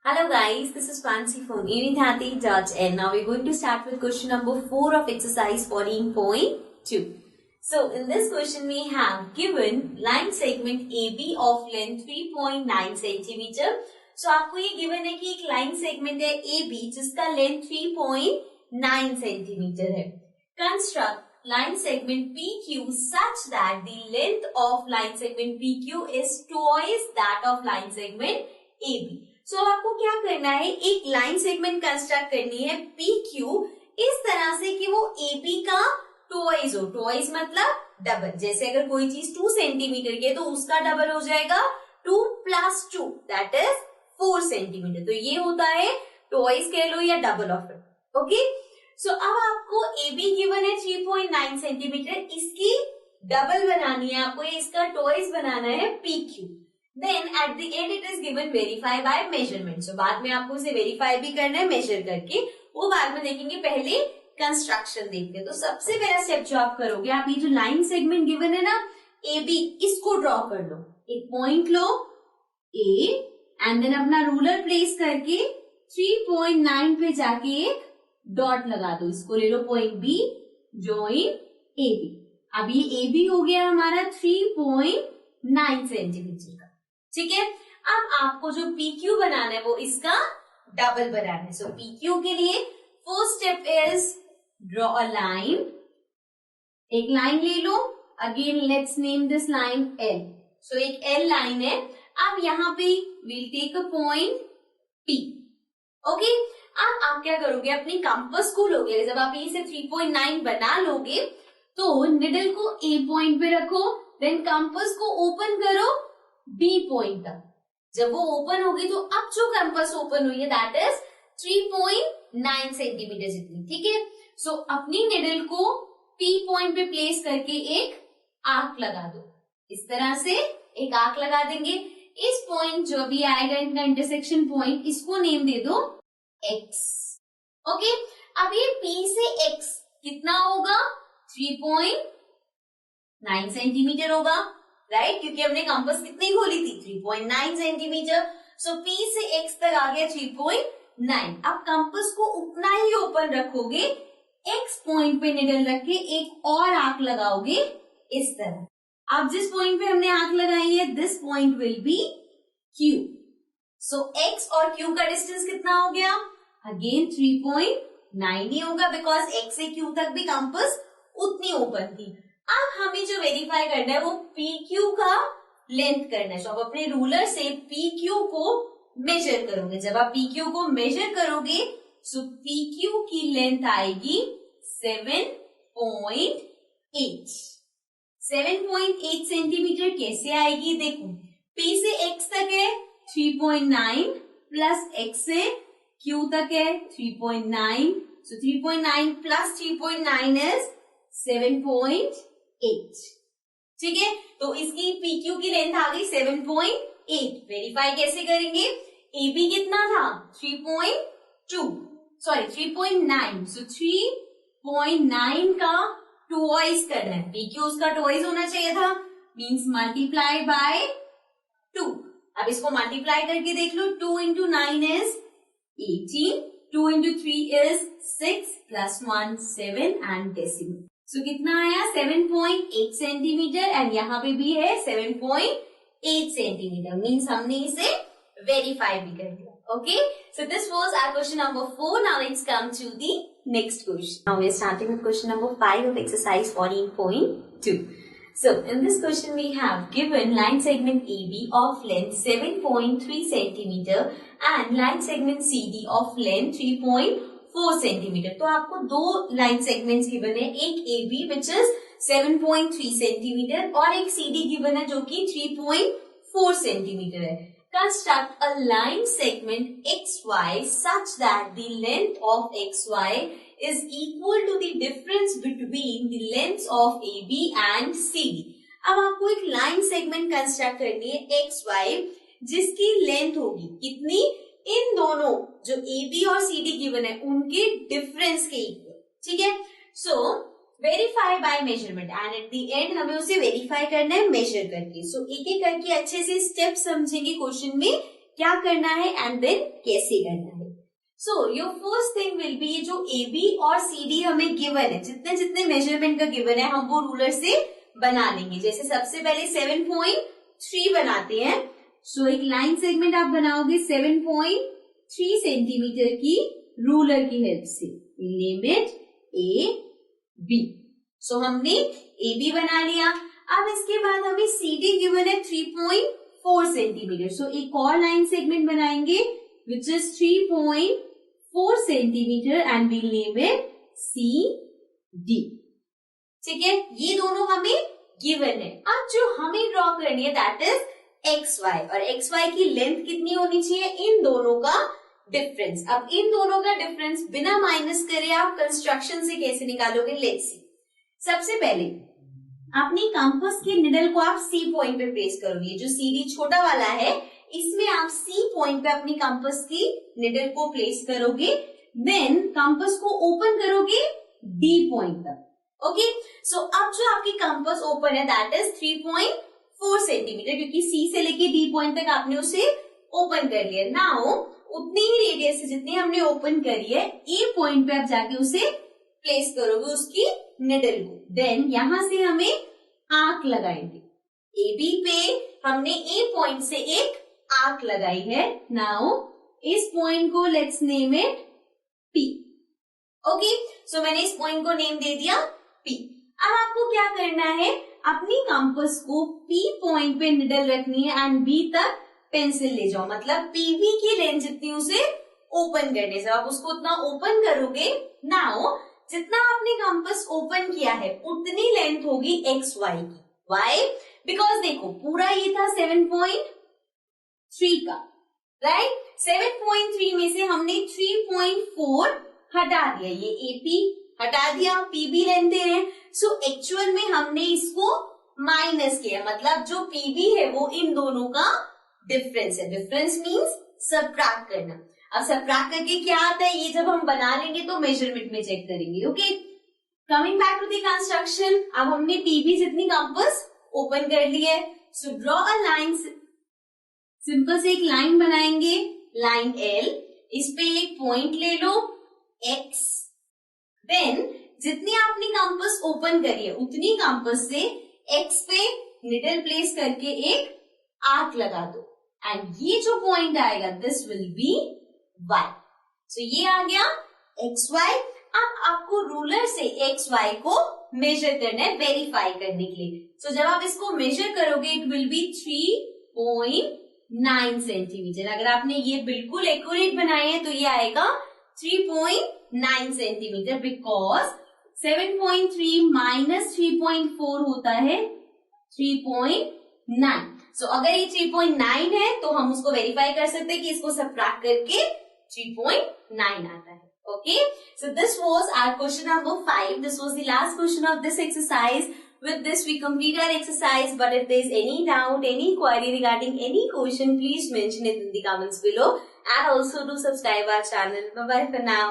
Hello guys, this is Fancy from Unithati.n. Now we're going to start with question number 4 of exercise 14.2. So in this question we have given line segment AB of length 3.9 centimeter. So आपको ये given है कि एक line segment है AB जिसका length 3.9 centimeter है. Construct line segment PQ such that the length of line segment PQ is twice that of line segment AB. So आपको क्या करना है, एक लाइन सेगमेंट कंस्ट्रक्ट करनी है PQ इस तरह से कि वो AB का ट्वाइस हो. ट्वाइस मतलब डबल. जैसे अगर कोई चीज 2 सेंटीमीटर की है तो उसका डबल हो जाएगा 2 + 2 दैट इज 4 सेंटीमीटर. तो ये होता है ट्वाइस कह लो या डबल ऑफ इट. ओके, सो अब आपको AB गिवन है 3.9 सेंटीमीटर, इसकी डबल बनानी है आपको, इसका ट्वाइस बनाना है PQ. Then at the end it is given verify by measurement. So बाद में आपको उसे वेरीफाई भी करना है मेजर करके, वो बाद में देखेंगे. पहले कंस्ट्रक्शन देखते हैं. तो सबसे पहला स्टेप जो आप करोगे, आप ये जो लाइन सेगमेंट गिवन है ना AB, इसको ड्रॉ कर लो. एक पॉइंट लो A एंड देन अपना रूलर प्लेस करके 3.9 पे जाके एक डॉट लगा दो. इसको ले लो पॉइंट B, जॉइन AB. अब ये AB हो गया हमारा 3.9 सेंटीमीटर का. ठीक है, अब आपको जो PQ बनाना है वो इसका डबल बनाना है. सो PQ के लिए first step is draw a line. एक लाइन ले लो. Again let's name this line L. So एक L लाइन है. अब यहाँ पे will take a point P. Okay, अब आप क्या करोगे, अपनी कंपास को लोगे. जब आप इसे 3.9 बना लोगे तो निडल को A पॉइंट पे रखो, देन कंपास को ओपन करो B पॉइंट तक. जब वो ओपन होगी तो अब जो कंपास ओपन हुई है दैट इज 3.9 सेंटीमीटर जितनी. ठीक है, सो अपनी निडल को P पॉइंट पे प्लेस करके एक आर्क लगा दो. इस तरह से एक आर्क लगा देंगे. इस पॉइंट जो भी आएगा इनका इंटरसेक्शन पॉइंट, इसको नेम दे दो X. ओके, अब ये P से X कितना होगा, 3.9 सेंटीमीटर होगा, राइट, क्योंकि हमने कंपास कितनी खोली थी, 3.9 सेंटीमीटर. सो P से X तक आ गया 3.9. अब कंपास को उतना ही ओपन रखोगे, X पॉइंट पे निडल रख के एक और आर्क लगाओगे इस तरह. अब जिस पॉइंट पे हमने आर्क लगाई है this point will be Q. So X और Q का डिस्टेंस कितना हो गया, अगेन 3.9 ही होगा बिकॉज X से Q तक भी कंपास उतनी ओपन थी. अब हमें जो वेरीफाई करना है वो PQ का लेंथ करना है. तो आप अपने रूलर से PQ को मेजर करोगे. जब आप PQ को मेजर करोगे सो PQ की लेंथ आएगी 7.8. 7.8 सेंटीमीटर कैसे आएगी, देखो P से X तक है 3.9 प्लस X से Q तक है 3.9. सो 3.9 प्लस 3.9 इज 7.8. ठीक है, तो इसकी PQ की लेंथ आ गई 7.8. वेरीफाई कैसे करेंगे, AB कितना था 3.9. सो 3.9 का ट्वाइस करना है. PQ उसका ट्वाइस होना चाहिए था, मीन्स मल्टीप्लाई बाय 2. अब इसको मल्टीप्लाई करके देख लो. 2 into 9 is 18. 2 into 3 is 6 plus 1 7 and decimal. सो कितना आया 7.8 सेंटीमीटर एंड यहाँ पे भी है 7.8 सेंटीमीटर. मीन्स हमने इसे वेरीफाई भी कर दिया. Okay, so this was our question number 4. Now let's come to the next question. Now we are starting with question number 5 of exercise 14.2. So in this question we have given line segment AB of length 7.3 centimeter and line segment CD of length 3.4 centimetre. तो आपको दो line segments given है, एक AB which is 7.3 centimetre और एक CD given है जो कि 3.4 सेंटीमीटर है. Construct a line segment XY such that the length of XY is equal to the difference between the lengths of AB and CD. अब आपको एक लाइन सेगमेंट कंस्ट्रक्ट करनी है XY जिसकी लेंथ होगी कितनी, इन दोनों जो AB और CD गिवन है उनके डिफरेंस के इक्वल. ठीक है, so verify by measurement and at the end हमें उसे वेरीफाई करना है मेजर करके. सो एक एक करके अच्छे से स्टेप समझेंगे क्वेश्चन में क्या करना है एंड देन कैसे करना है. So your first thing will be जो AB और CD हमें गिवन है, जितने जितने मेजरमेंट का गिवन है हम वो रूलर से बना लेंगे. जैसे सबसे पहले 7.3 बनाते हैं. सो एक लाइन सेगमेंट आप बनाओगे 7.3 सेंटीमीटर की रूलर की हेल्प से. Name it AB. सो हमने AB बना लिया. अब इसके बाद हमें CD गिवन है 3.4 सेंटीमीटर. सो एक और लाइन सेगमेंट बनाएंगे which is 3.4 centimetre and we'll name it CD. ठीक है, ये दोनों हमें गिवन है. अब जो हमें ड्रॉ करनी है दैट इज XY, और XY की लेंथ कितनी होनी चाहिए, इन दोनों का डिफरेंस. अब इन दोनों का डिफरेंस बिना माइनस करे आप कंस्ट्रक्शन से कैसे निकालोगे, लेट्स सी. सबसे पहले अपनी कंपास के निडल को आप C पॉइंट पे प्लेस करोगे. जो CD छोटा वाला है इसमें आप C पॉइंट पे अपनी कंपास की निडल को प्लेस करोगे. देन कंपास को ओपन करोगे D पॉइंट तक. ओके, सो अब जो आपकी कंपास ओपन है दैट इज 3.4 सेंटीमीटर, क्योंकि C से लेके D पॉइंट तक आपने उसे ओपन कर लिया. नाउ उतनी ही रेडियस से जितनी हमने ओपन करी है A पॉइंट पे आप जाके उसे प्लेस करोगे उसकी निडल को. देन यहां से हमें आर्क लगाएंगे. AB पे हमने A पॉइंट से एक आर्क लगाई है. नाउ इस पॉइंट को let's name it P. Okay, so मैंने इस पॉइंट को नेम दे दिया P. अब आपको क्या करना है, अपनी कंपास को P पॉइंट पे निडल रखनी है एंड B तक पेंसिल ले जाओ. मतलब PB की लेंथ जितनी उसे ओपन करने से आप उसको उतना ओपन करोगे. नाउ जितना आपने कंपास ओपन किया है उतनी लेंथ होगी XY की. Why? बिकॉज देखो पूरा ये था 7.3 का, राइट. 7.3 में से हमने 3.4 हटा दिया, ये AP हटा दिया, PB लेंथ दे रहे हैं. सो एक्चुअल में हमने इसको माइनस किया, मतलब जो PB है वो इन दोनों का डिफरेंस है. डिफरेंस मीन्स सबट्रैक्ट करना. अब सबट्रैक्ट करके क्या आता है ये जब हम बना लेंगे तो मेजरमेंट में चेक करेंगे. Okay, coming back to the construction. अब हमने PB जितनी कंपास ओपन कर ली है. So draw a line. Simple से एक लाइन बनाएंगे, लाइन L. इस पे एक पॉइंट ले लो X. देन जितनी आपने कंपास ओपन करी है उतनी कंपास से X पे निडल प्लेस करके एक आर्क लगा दो. एंड ये जो पॉइंट आएगा दिस विल बी Y. सो ये आ गया XY. अब आपको रूलर से XY को मेजर करना है वेरीफाई करने के लिए. सो जब आप इसको मेजर करोगे इट विल बी 3.9 सेंटीमीटर. अगर आपने ये बिल्कुल एक्यूरेट बनाए हैं तो ये आएगा 3.9 सेंटीमीटर, बिकॉज 7.3 माइनस 3.4 होता है 3.9. सो अगर ये 3.9 है तो हम उसको वेरीफाई कर सकते हैं कि इसको सबट्रैक्ट करके 3.9 आता है. Okay, so this was our question number 5. This was the last question of this exercise. With this, we complete our exercise. But if there is any doubt, any query regarding any question, please mention it in the comments below. And also do subscribe our channel. Bye bye for now.